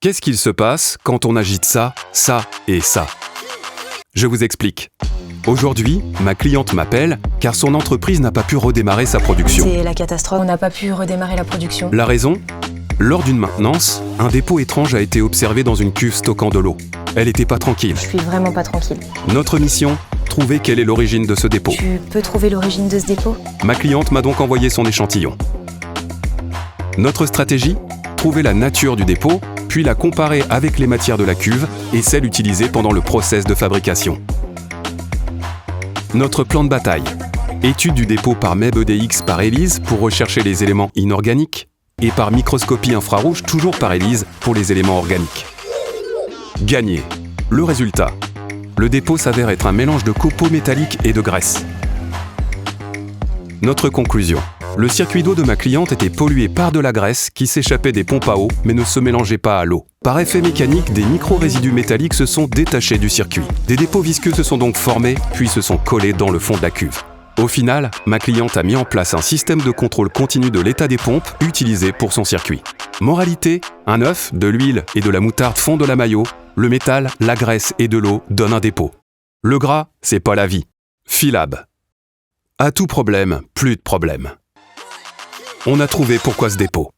Qu'est-ce qu'il se passe quand on agite ça, ça et ça? Je vous explique. Aujourd'hui, ma cliente m'appelle car son entreprise n'a pas pu redémarrer sa production. C'est la catastrophe, on n'a pas pu redémarrer la production. La raison? Lors d'une maintenance, un dépôt étrange a été observé dans une cuve stockant de l'eau. Elle n'était pas tranquille. Je suis vraiment pas tranquille. Notre mission? Trouver quelle est l'origine de ce dépôt. Tu peux trouver l'origine de ce dépôt? Ma cliente m'a donc envoyé son échantillon. Notre stratégie? Trouver la nature du dépôt, puis la comparer avec les matières de la cuve et celles utilisées pendant le process de fabrication. Notre plan de bataille. Étude du dépôt par MEB-EDX par ELISE pour rechercher les éléments inorganiques et par microscopie infrarouge toujours par ELISE pour les éléments organiques. Gagné. Le résultat. Le dépôt s'avère être un mélange de copeaux métalliques et de graisse. Notre conclusion. Le circuit d'eau de ma cliente était pollué par de la graisse qui s'échappait des pompes à eau mais ne se mélangeait pas à l'eau. Par effet mécanique, des micro-résidus métalliques se sont détachés du circuit. Des dépôts visqueux se sont donc formés puis se sont collés dans le fond de la cuve. Au final, ma cliente a mis en place un système de contrôle continu de l'état des pompes utilisé pour son circuit. Moralité, un œuf, de l'huile et de la moutarde font de la mayo, le métal, la graisse et de l'eau donnent un dépôt. Le gras, c'est pas la vie. Philab. À tout problème, plus de problème. On a trouvé pourquoi ce dépôt.